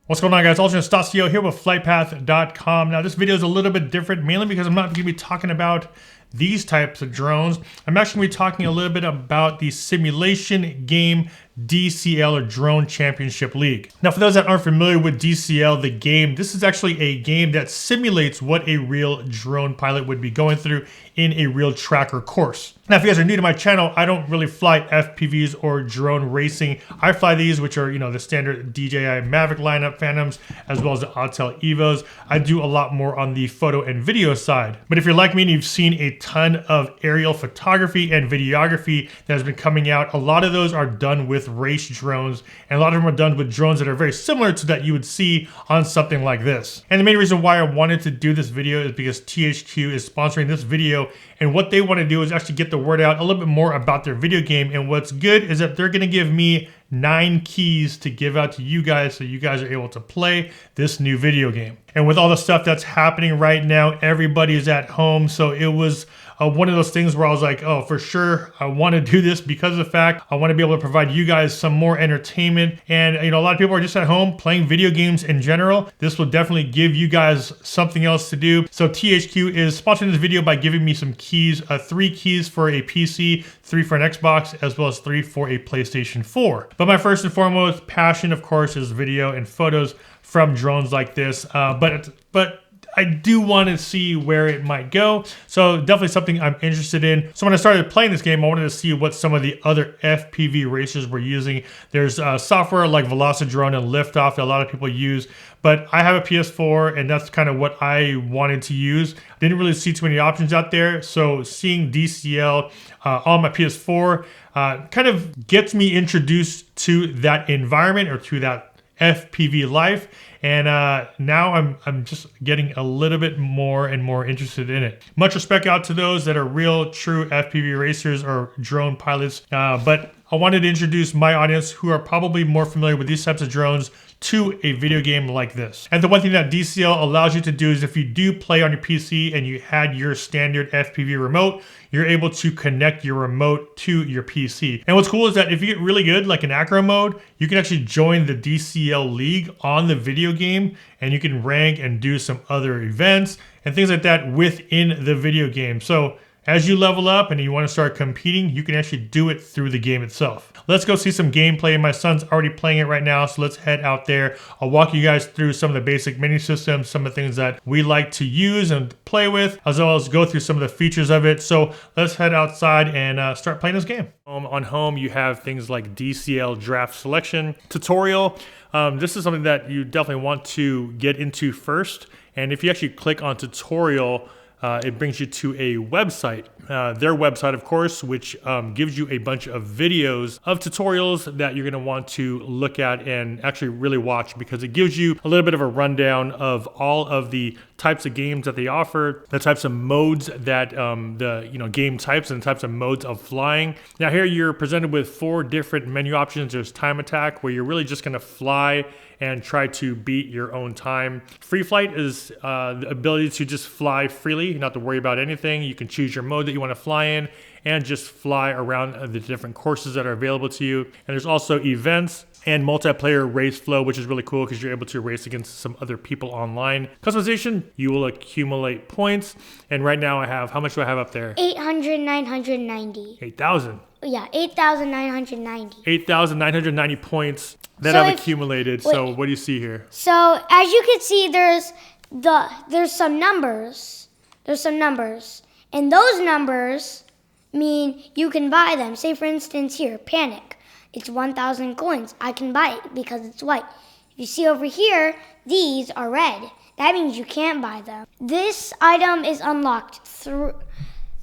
What's going on, guys? Alternate Stasio here with FlytPath.com. Now, this video is a little bit different, mainly because I'm not going to be talking about these types of drones. I'm actually going to be talking a little bit about the simulation game DCL, or Drone Championship League. Now, for those that aren't familiar with DCL The Game, this is actually a game that simulates what a real drone pilot would be going through in a real tracker course. Now, if you guys are new to my channel, I don't really fly FPVs or drone racing. I fly these, which are, the standard DJI Mavic lineup Phantoms, as well as the Autel Evos. I do a lot more on the photo and video side. But if you're like me and you've seen a ton of aerial photography and videography that has been coming out, a lot of those are done with race drones, and a lot of them are done with drones that are very similar to that you would see on something like this. And the main reason why I wanted to do this video is because THQ is sponsoring this video, and what they want to do is actually get the word out a little bit more about their video game. And what's good is that they're going to give me 9 keys to give out to you guys so you guys are able to play this new video game. And with all the stuff that's happening right now, everybody is at home, so it was one of those things where I was like, oh, for sure, I want to do this because of the fact I want to be able to provide you guys some more entertainment. And a lot of people are just at home playing video games in general. This will definitely give you guys something else to do. So THQ is sponsoring this video by giving me some keys, 3 keys for a PC, 3 for an Xbox, as well as 3 for a PlayStation 4. But my first and foremost passion, of course, is video and photos from drones like this. But I do want to see where it might go. So definitely something I'm interested in. So when I started playing this game, I wanted to see what some of the other FPV racers were using. There's software like Velocidrone and Liftoff that a lot of people use, but I have a PS4 and that's kind of what I wanted to use. I didn't really see too many options out there. So seeing DCL on my PS4 kind of gets me introduced to that environment or to that FPV life. And now I'm just getting a little bit more and more interested in it. Much respect out to those that are real, true FPV racers or drone pilots. But I wanted to introduce my audience who are probably more familiar with these types of drones to a video game like this. And the one thing that DCL allows you to do is if you do play on your PC and you had your standard FPV remote, you're able to connect your remote to your PC. And what's cool is that if you get really good, like in ACRO mode, you can actually join the DCL League on the video game, and you can rank and do some other events and things like that within the video game. So as you level up and you want to start competing, you can actually do it through the game itself. Let's go see some gameplay. My son's already playing it right now, so let's head out there. I'll walk you guys through some of the basic menu systems, some of the things that we like to use and play with, as well as go through some of the features of it. So let's head outside and start playing this game. On home, you have things like DCL Draft Selection, Tutorial. This is something that you definitely want to get into first. And if you actually click on Tutorial, it brings you to a website, their website, of course, which gives you a bunch of videos of tutorials that you're going to want to look at and actually really watch, because it gives you a little bit of a rundown of all of the types of games that they offer, the types of modes that the game types and types of modes of flying. Now here you're presented with 4 different menu options. There's time attack, where you're really just going to fly and try to beat your own time. Free flight is the ability to just fly freely, not to worry about anything. You can choose your mode that you want to fly in and just fly around the different courses that are available to you. And there's also events and multiplayer race flow, which is really cool because you're able to race against some other people online. Customization, you will accumulate points. And right now I have, how much do I have up there? 990. 8,000. Yeah, 8,990. 8,990 points that I've accumulated. So what do you see here? So as you can see, there's some numbers. And those numbers mean you can buy them. Say for instance here, Panic. It's 1,000 coins. I can buy it because it's white. If you see over here, these are red. That means you can't buy them. This item is unlocked through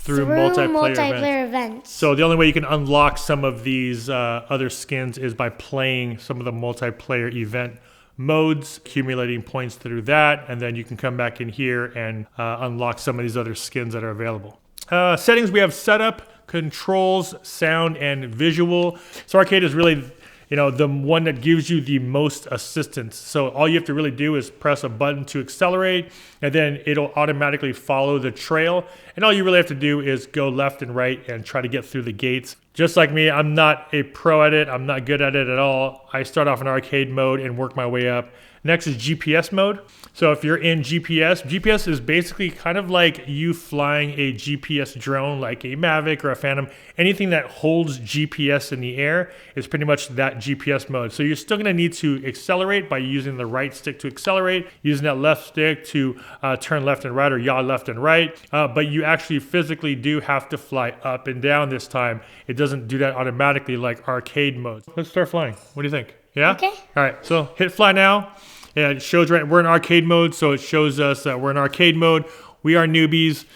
multiplayer events. So the only way you can unlock some of these other skins is by playing some of the multiplayer event modes, accumulating points through that, and then you can come back in here and unlock some of these other skins that are available. Settings, we have setup, controls, sound, and visual. So arcade is really the one that gives you the most assistance. So all you have to really do is press a button to accelerate, and then it'll automatically follow the trail. And all you really have to do is go left and right and try to get through the gates. Just like me, I'm not a pro at it. I'm not good at it at all. I start off in arcade mode and work my way up. Next is GPS mode. So if you're in GPS is basically kind of like you flying a GPS drone like a Mavic or a Phantom. Anything that holds GPS in the air is pretty much that GPS mode. So you're still gonna need to accelerate by using the right stick to accelerate, using that left stick to turn left and right or yaw left and right. But you actually physically do have to fly up and down this time. It doesn't do that automatically like arcade mode. Let's start flying. What do you think? Yeah? Okay. All right, so hit fly now. Yeah, it shows we're in arcade mode, so it shows us that we're in arcade mode. We are newbies,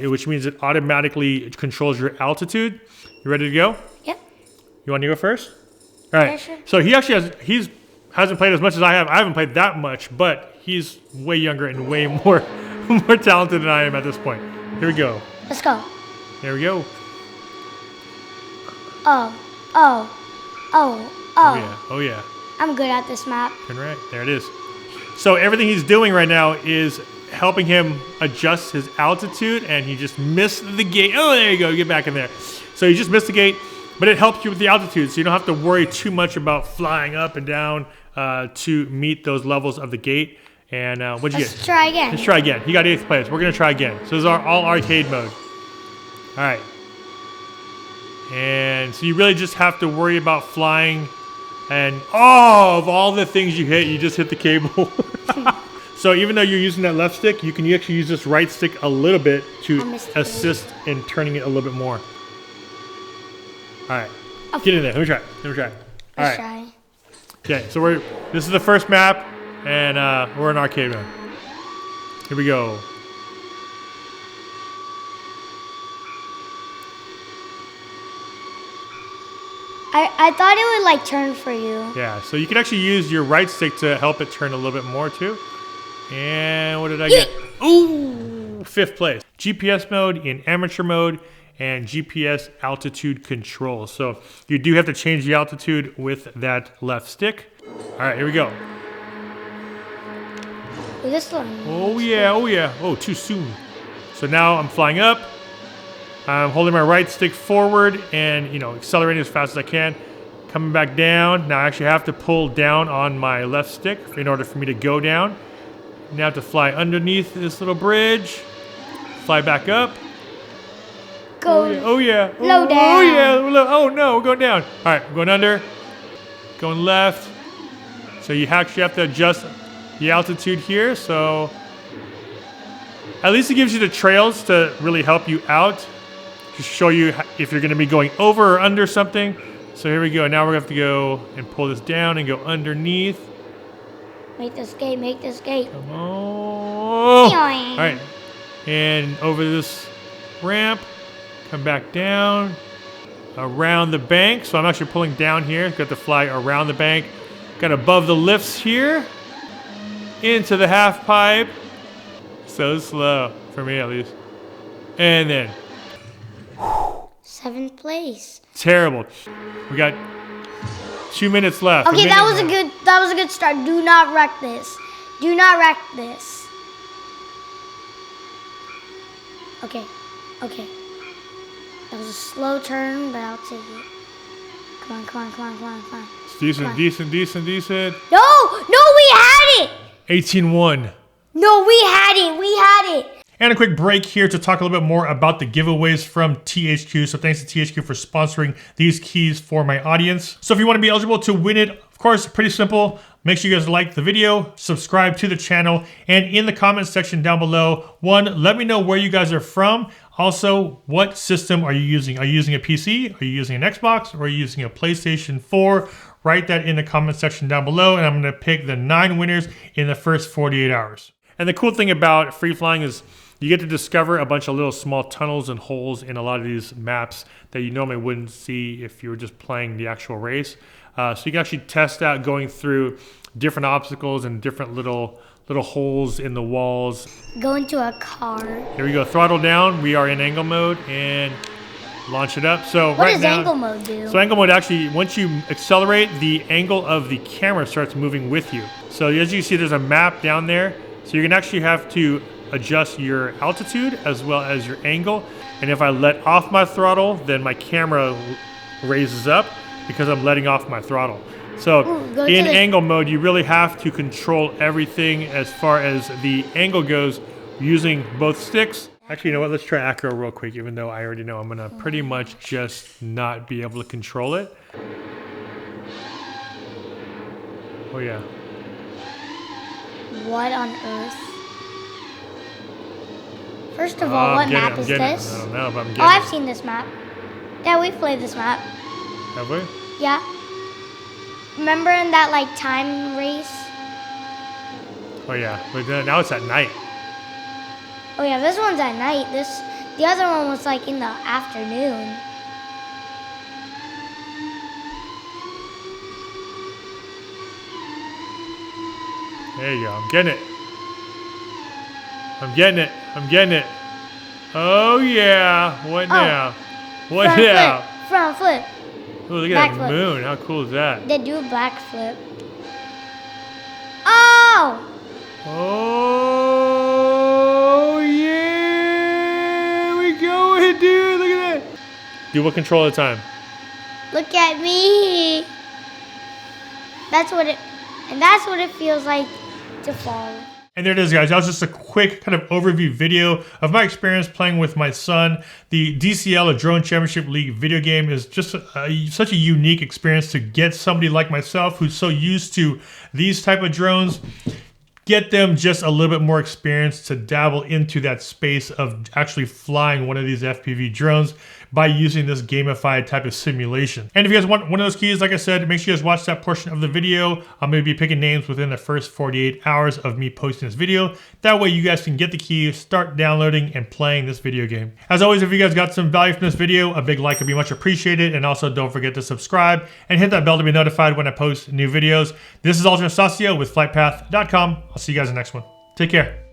which means it automatically controls your altitude. You ready to go? Yep. You want to go first? All right. Yeah, sure. So he actually hasn't played as much as I have. I haven't played that much, but he's way younger and way more talented than I am at this point. Here we go. Let's go. Here we go. Oh. Oh yeah. Oh yeah. I'm good at this map. Turn right. There it is. So everything he's doing right now is helping him adjust his altitude, and he just missed the gate. Oh, there you go. Get back in there. So you just missed the gate, but it helps you with the altitude, so you don't have to worry too much about flying up and down to meet those levels of the gate. And what'd you get? Let's try again. Let's try again. He got 8th place. We're going to try again. So this is our all arcade mode. All right. And so you really just have to worry about flying. And of all the things you hit, you just hit the cable. So even though you're using that left stick, you can actually use this right stick a little bit to assist in turning it a little bit more. All right, get in there. Let me try. All Let's right. try. Okay, so this is the first map, and we're in arcade mode. Here we go. I thought it would like turn for you. Yeah, so you can actually use your right stick to help it turn a little bit more too. And what did I get? Ooh, 5th place. GPS mode in amateur mode and GPS altitude control. So you do have to change the altitude with that left stick. All right, here we go. This one. Oh yeah, oh yeah. Oh, too soon. So now I'm flying up. I'm holding my right stick forward and, accelerating as fast as I can. Coming back down. Now I actually have to pull down on my left stick in order for me to go down. Now I have to fly underneath this little bridge. Fly back up. Go. Oh yeah. Low down. Oh yeah. Oh no, we're going down. All right, I'm going under. Going left. So you actually have to adjust the altitude here. So at least it gives you the trails to really help you out. To show you if you're going to be going over or under something. So here we go. Now we're going to have to go and pull this down and go underneath. Make this gate, make this gate. Come on. All right. And over this ramp, come back down, around the bank. So I'm actually pulling down here. Got to fly around the bank. Got above the lifts here. Into the half pipe. So slow, for me at least. And then 7th place. terrible. We got 2 minutes left. Okay, that was a good start. Do not wreck this. Do not wreck this. Okay. That was a slow turn, but I'll take it. Come on. It's decent. No, we had it. 18-1. No, we had it. And a quick break here to talk a little bit more about the giveaways from THQ. So thanks to THQ for sponsoring these keys for my audience. So if you want to be eligible to win it, of course, pretty simple. Make sure you guys like the video, subscribe to the channel, and in the comment section down below, let me know where you guys are from. Also, what system are you using? Are you using a PC? Are you using an Xbox? Or are you using a PlayStation 4? Write that in the comment section down below, and I'm going to pick the 9 winners in the first 48 hours. And the cool thing about free flying is you get to discover a bunch of little small tunnels and holes in a lot of these maps that you normally wouldn't see if you were just playing the actual race. So you can actually test out going through different obstacles and different little holes in the walls. Go into a car. Here we go. Throttle down. We are in angle mode and launch it up. So what does angle mode do? So angle mode actually, once you accelerate, the angle of the camera starts moving with you. So as you see, there's a map down there. So you're gonna actually have to adjust your altitude as well as your angle. And if I let off my throttle, then my camera raises up because I'm letting off my throttle. So Ooh, in angle mode, you really have to control everything as far as the angle goes using both sticks. Actually, you know what? Let's try ACRO real quick, even though I already know I'm gonna pretty much just not be able to control it. Oh yeah. What on earth? First of all, what map is this? I don't know, but I'm getting Oh, I've seen this map. Yeah, we've played this map. Have we? Yeah. Remember in that like time race? Oh yeah, but now it's at night. Oh yeah, this one's at night. The other one was like in the afternoon. There you go. I'm getting it. I'm getting it. I'm getting it. Oh yeah. What now? What front now? Flip, front flip. Oh, look at that Backflip. moon. How cool is that? They do backflip. Oh! Oh yeah. We going, dude. Look at that. Do what control at a time. Look at me. That's what it feels like to fall. And there it is, guys. That was just a quick kind of overview video of my experience playing with my son. The DCL, a Drone Championship League video game, is just such a unique experience to get somebody like myself who's so used to these type of drones, get them just a little bit more experience to dabble into that space of actually flying one of these FPV drones by using this gamified type of simulation. And if you guys want one of those keys, like I said, make sure you guys watch that portion of the video. I'm going to be picking names within the first 48 hours of me posting this video. That way you guys can get the key, start downloading and playing this video game. As always, if you guys got some value from this video, a big like would be much appreciated. And also don't forget to subscribe and hit that bell to be notified when I post new videos. This is Alton Estacio with FlytPath.com. I'll see you guys in the next one. Take care.